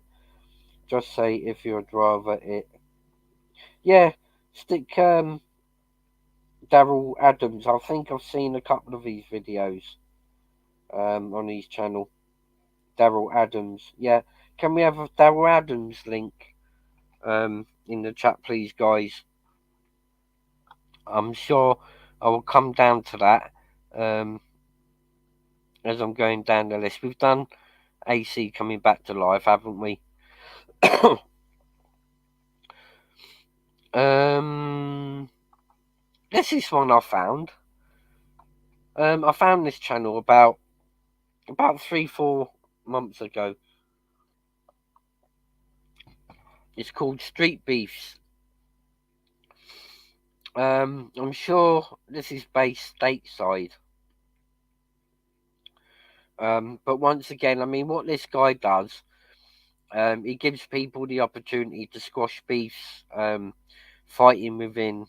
Just say if you'd rather it. Yeah, stick Daryl Adams. I think I've seen a couple of his videos on his channel. Daryl Adams. Yeah, can we have a Daryl Adams link in the chat, please, guys? I'm sure I will come down to that as I'm going down the list. We've done AC coming back to life, haven't we? This is one I found. I found this channel about 3-4 months ago. It's called Street Beefs. I'm sure this is based stateside. But once again, I mean, what this guy does, he gives people the opportunity to squash beefs, fighting within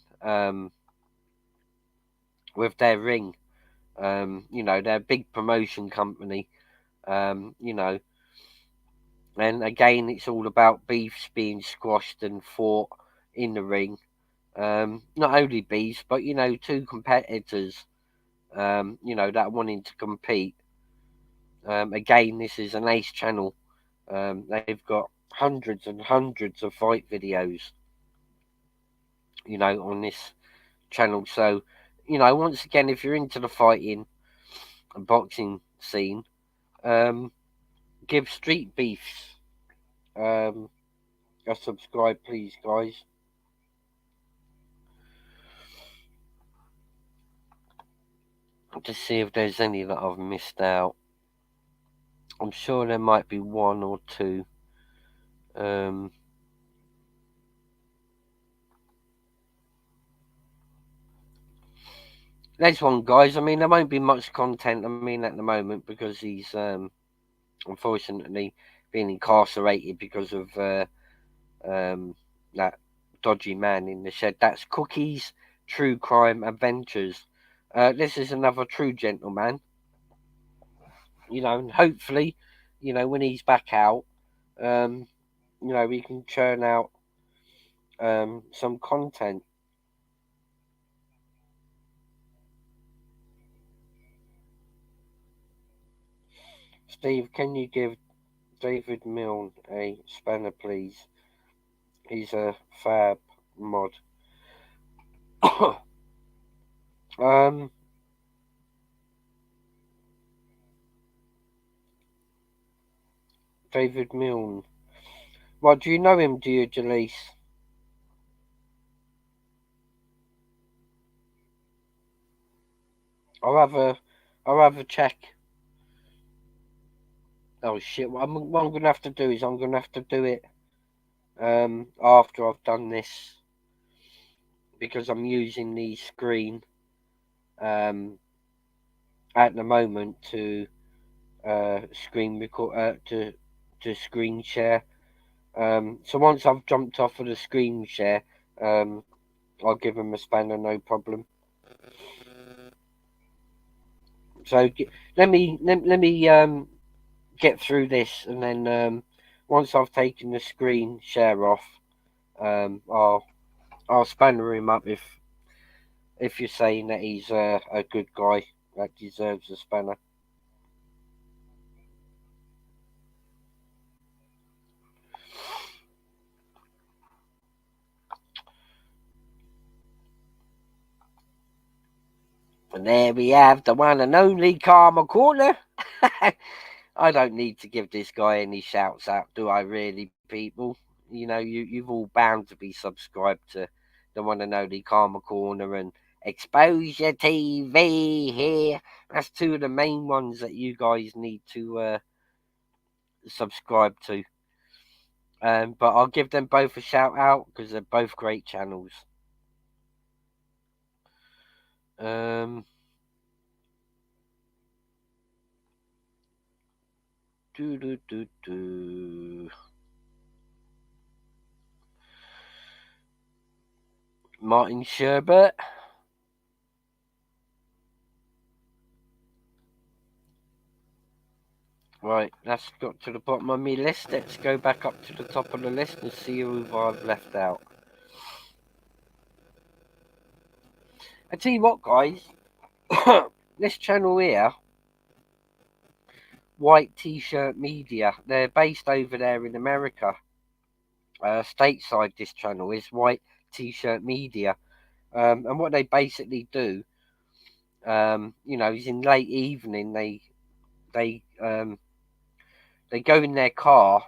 with their ring. They're a big promotion company. And again, it's all about beefs being squashed and fought in the ring. Not only beefs, but two competitors, that are wanting to compete. Again, this is an ace channel. They've got hundreds and hundreds of fight videos, on this channel. So, once again, if you're into the fighting and boxing scene, give Street Beefs a subscribe, please, guys. To see if there's any that I've missed out. I'm sure there might be one or two. There's one, guys. I mean, there won't be much content, at the moment, because he's unfortunately being incarcerated because of that dodgy man in the shed. That's Cookies True Crime Adventures. This is another true gentleman. And hopefully, when he's back out, we can churn out some content. Steve, can you give David Milne a spanner, please? He's a fab mod. David Milne. Well, do you know him, do you, Jaleese? I'll have a check. Oh shit! What I'm gonna have to do is I'm gonna have to do it after I've done this, because I'm using the screen at the moment to screen record to screen share. So once I've jumped off of the screen share, I'll give him a spanner, no problem. So let me get through this, and then once I've taken the screen share off, I'll spanner him up if you're saying that he's a good guy that deserves a spanner. And there we have the one and only Karma Corner. I don't need to give this guy any shouts out, do I really, people? You know, you've all bound to be subscribed to the one and only Karma Corner and Exposure TV here. That's two of the main ones that you guys need to subscribe to. But I'll give them both a shout out because they're both great channels. Um, do do do do. Martin Sherbert. Right, that's got to the bottom of my list. Let's go back up to the top of the list and see who I've left out. I tell you what, guys, this channel here, White T-Shirt Media, they're based over there in America. Stateside, this channel is White T-Shirt Media, and what they basically do, is in late evening they go in their car.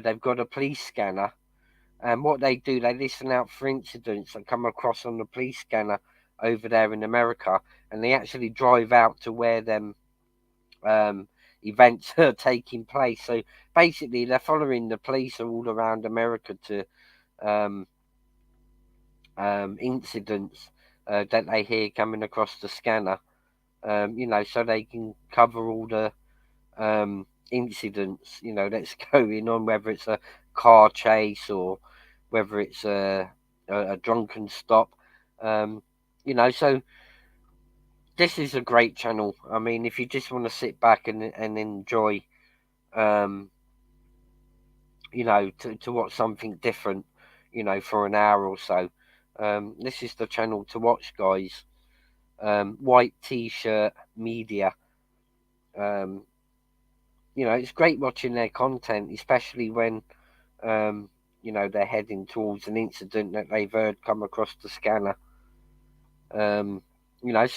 They've got a police scanner. And what they do, they listen out for incidents that come across on the police scanner over there in America, and they actually drive out to where them events are taking place. So basically, they're following the police all around America to um, incidents that they hear coming across the scanner. So they can cover all the incidents, that's going on, whether it's a car chase or whether it's a drunken stop. So this is a great channel. I mean, if you just want to sit back and enjoy, um, to watch something different, for an hour or so, this is the channel to watch, guys. White T-Shirt Media. Um, it's great watching their content, especially when they're heading towards an incident that they've heard come across the scanner. So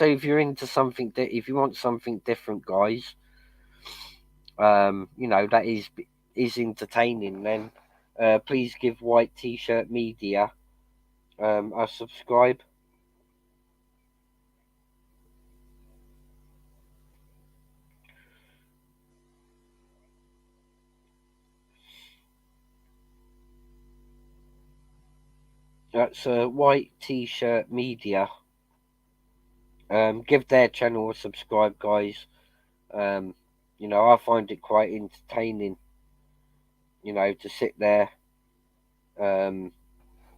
if you're into something that, if you want something different, guys, that is entertaining, then please give White T-Shirt Media a subscribe. That's White T-Shirt Media. Give their channel a subscribe, guys. I find it quite entertaining, to sit there, um,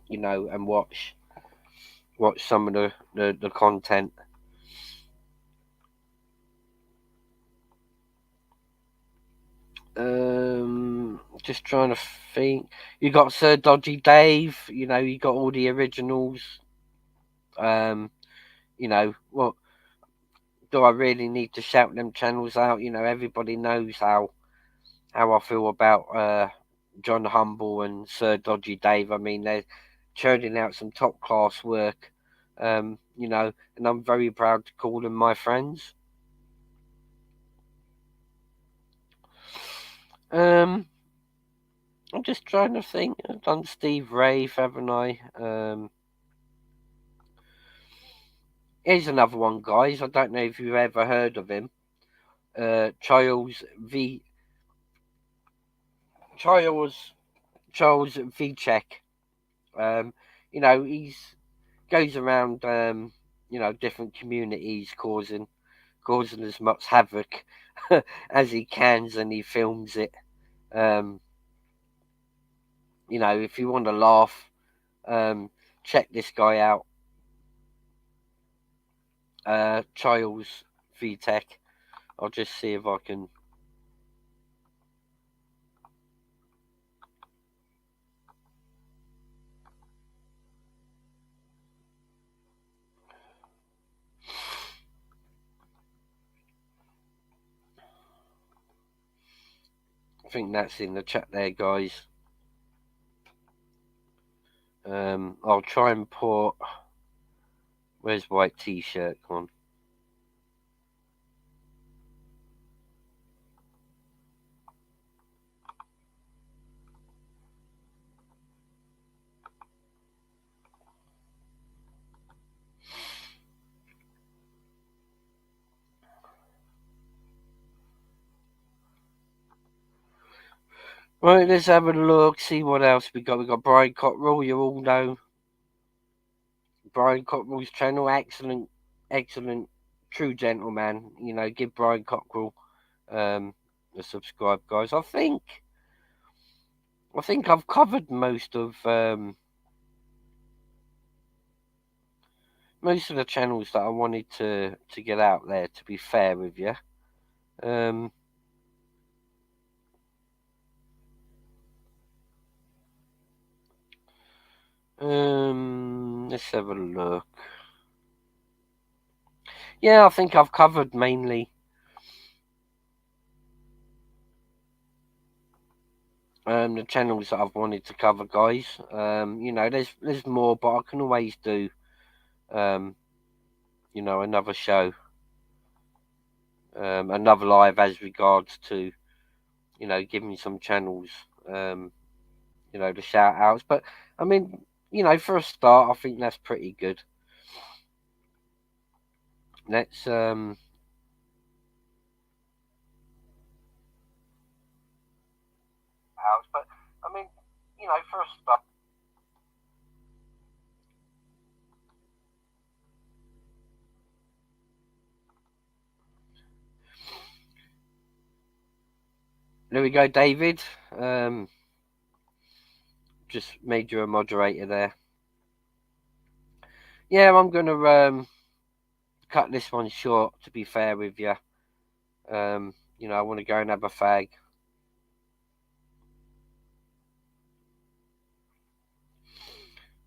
and watch some of the content. Just trying to think. You got Sir Dodgy Dave. You got all the originals. Um, what do I really need to shout them channels out? Everybody knows how I feel about John Humble and Sir Dodgy Dave. I mean, they're churning out some top class work. And I'm very proud to call them my friends. I'm just trying to think. I've done Steve Rafe, haven't I? Here's another one, guys. I don't know if you've ever heard of him. Charles V. Charles Vicek. He's goes around, different communities causing causing as much havoc as he can, and he films it. If you want to laugh, check this guy out, Charles VTech. I'll just see if I can. I think that's in the chat there, guys. I'll try and put. Where's white t-shirt gone? Right, let's have a look, see what else we got. We got Brian Cottrell, you all know Brian Cottrell's channel, excellent, true gentleman. Give Brian Cottrell a subscribe, guys. I think I've covered most of the channels that I wanted to get out there. To be fair with you, let's have a look. Yeah, I think I've covered mainly the channels that I've wanted to cover, guys. There's more, but I can always do another show, another live as regards to giving some channels the shout outs. But I mean, for a start, I think that's pretty good. Let's but I mean, for a start. There we go, David. Just made you a moderator there. Yeah, I'm gonna cut this one short. To be fair with you, I want to go and have a fag.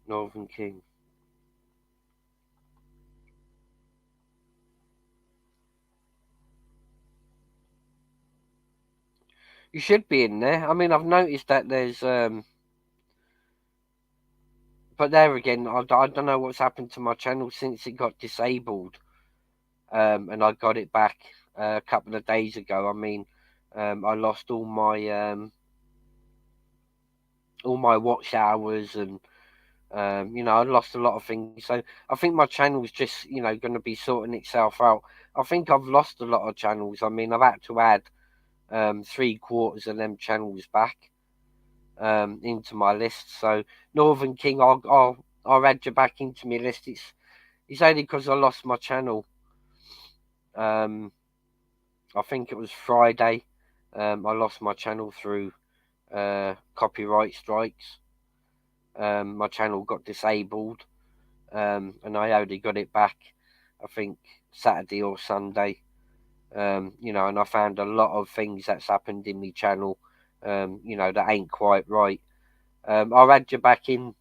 Northern King. You should be in there. I mean, I've noticed that there's but there again, I don't know what's happened to my channel since it got disabled. And I got it back a couple of days ago. I mean, I lost all my watch hours, and I lost a lot of things. So I think my channel's just going to be sorting itself out. I think I've lost a lot of channels. I mean, I've had to add 3/4 of them channels back into my list. So Northern King, I'll add you back into my list. It's only because I lost my channel. I think it was Friday. I lost my channel through copyright strikes. My channel got disabled, and I only got it back, I think, Saturday or Sunday. And I found a lot of things that's happened in my channel, that ain't quite right. I'll add you back in.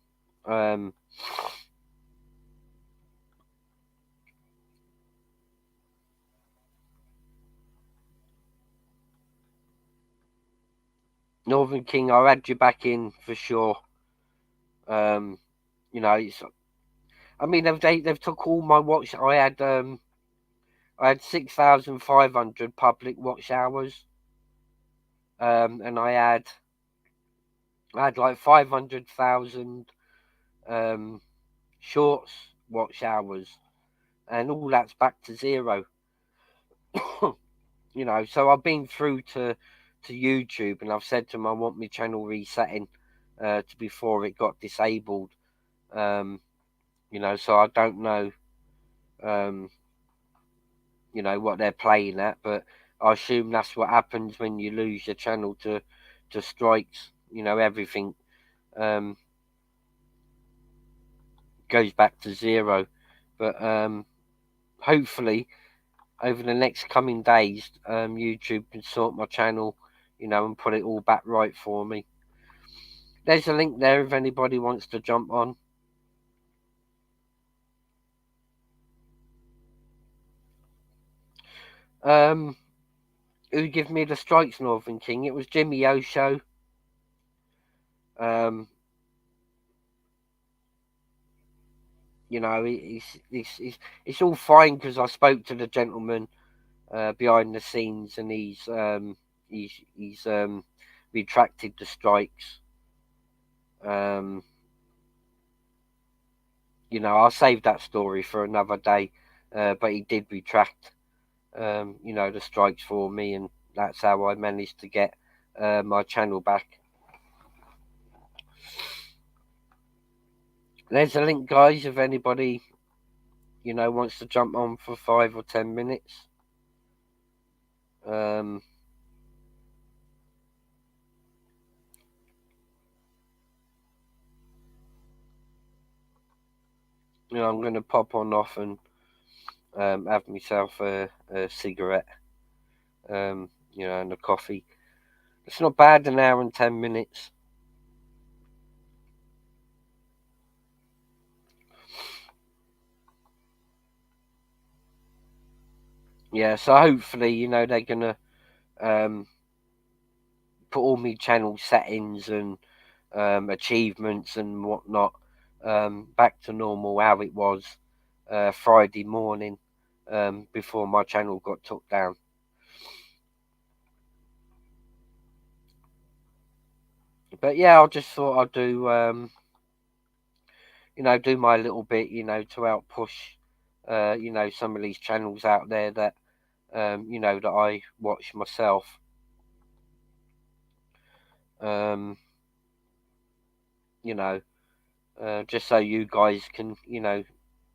Northern King, I'll add you back in for sure. It's. I mean, they've took all my watch. I had 6,500 public watch hours, and I had like 500,000 shorts watch hours, and all that's back to zero. So I've been through to YouTube, and I've said to them I want my channel resetting to before it got disabled. So I don't know. what they're playing at, but I assume that's what happens when you lose your channel to strikes. Everything um, goes back to zero. But hopefully, over the next coming days, YouTube can sort my channel, and put it all back right for me. There's a link there if anybody wants to jump on. Who gave me the strikes, Northern King? It was Jimmy Osho. Um, it's all fine because I spoke to the gentleman behind the scenes, and he's retracted the strikes. I'll save that story for another day. But he did retract, the strikes for me, and that's how I managed to get my channel back. There's a link, guys, if anybody, wants to jump on for 5 or 10 minutes. I'm going to pop on off and have myself a cigarette, and a coffee. It's not bad, an hour and 10 minutes. Yeah, so hopefully, they're going to put all my channel settings and achievements and whatnot back to normal, how it was Friday morning before my channel got took down. But yeah, I just thought I'd do do my little bit, to help push some of these channels out there that that I watch myself. Um, you know, just so you guys can,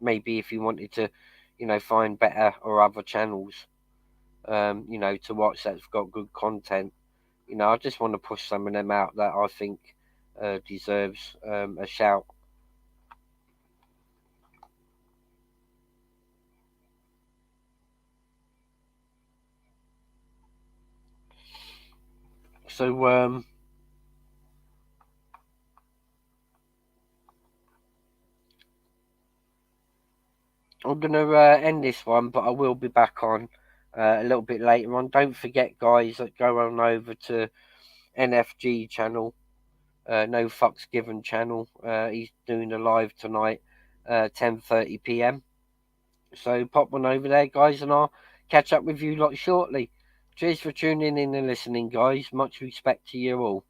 maybe if you wanted to, find better or other channels, to watch that's got good content. I just want to push some of them out that I think deserves a shout. So I'm going to end this one, but I will be back on a little bit later on. Don't forget, guys, that go on over to NFG channel, No Fucks Given channel. He's doing a live tonight, 10:30 p.m. So pop on over there, guys, and I'll catch up with you lot shortly. Cheers for tuning in and listening, guys. Much respect to you all.